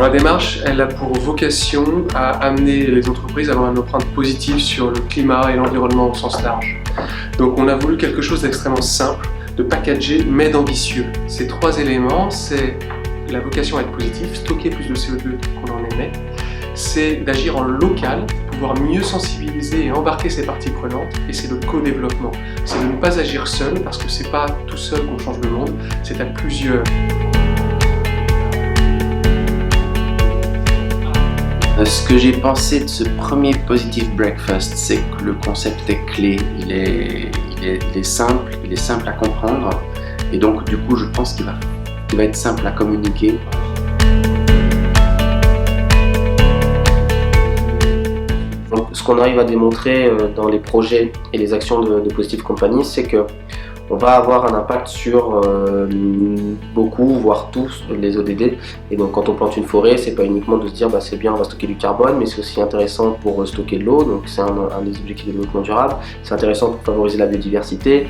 Alors, la démarche, elle a pour vocation à amener les entreprises à avoir une empreinte positive sur le climat et l'environnement au sens large. Donc on a voulu quelque chose d'extrêmement simple, de packagé, mais d'ambitieux. Ces trois éléments, c'est la vocation à être positif, stocker plus de CO2 qu'on en émet, c'est d'agir en local, pouvoir mieux sensibiliser et embarquer ses parties prenantes, et c'est le co-développement. C'est de ne pas agir seul, parce que c'est pas tout seul qu'on change le monde, c'est à plusieurs. Ce que j'ai pensé de ce premier Positive Breakfast, c'est que le concept est clé, il est simple à comprendre, et donc du coup je pense qu'il va être simple à communiquer. Donc, ce qu'on arrive à démontrer dans les projets et les actions de Positive Company, c'est que on va avoir un impact sur beaucoup, voire tous les ODD. Et donc quand on plante une forêt, c'est pas uniquement de se dire c'est bien, on va stocker du carbone, mais c'est aussi intéressant pour stocker de l'eau, donc c'est un des objectifs de développement durable. C'est intéressant pour favoriser la biodiversité.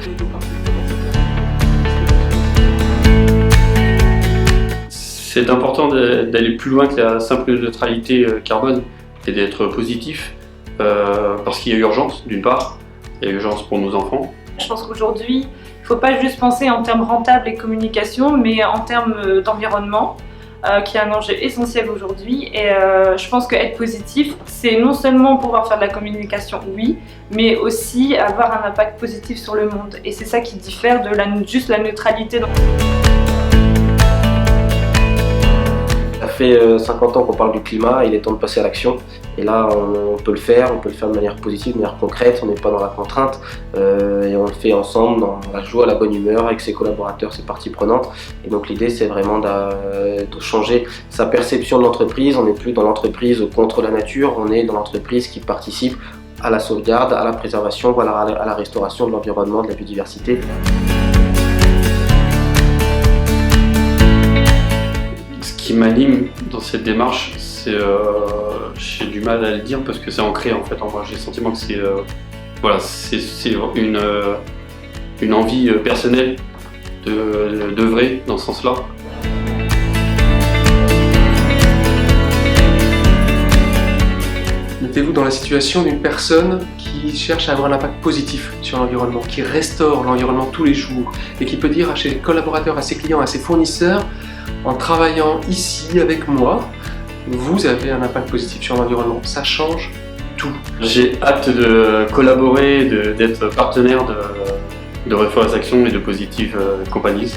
C'est important d'aller plus loin que la simple neutralité carbone et d'être positif parce qu'il y a urgence d'une part, il y a urgence pour nos enfants. Je pense qu'aujourd'hui, il ne faut pas juste penser en termes rentables et communication, mais en termes d'environnement, qui est un enjeu essentiel aujourd'hui. Et je pense qu'être positif, c'est non seulement pouvoir faire de la communication, oui, mais aussi avoir un impact positif sur le monde. Et c'est ça qui diffère de juste la neutralité. Ça fait 50 ans qu'on parle du climat, il est temps de passer à l'action. Et là, on peut le faire de manière positive, de manière concrète, on n'est pas dans la contrainte. Et on le fait ensemble, dans la joie, la bonne humeur, avec ses collaborateurs, ses parties prenantes. Et donc l'idée, c'est vraiment de changer sa perception de l'entreprise. On n'est plus dans l'entreprise contre la nature, on est dans l'entreprise qui participe à la sauvegarde, à la préservation, voilà, à la restauration de l'environnement, de la biodiversité. Ce qui m'anime dans cette démarche, c'est j'ai du mal à le dire parce que c'est ancré en fait en moi. J'ai le sentiment que c'est une envie personnelle d'œuvrer dans ce sens-là. Mettez-vous dans la situation d'une personne qui cherche à avoir un impact positif sur l'environnement, qui restaure l'environnement tous les jours et qui peut dire à ses collaborateurs, à ses clients, à ses fournisseurs: en travaillant ici avec moi, vous avez un impact positif sur l'environnement. Ça change tout. J'ai hâte de collaborer, d'être partenaire de Reforest Action et de Positive Companies.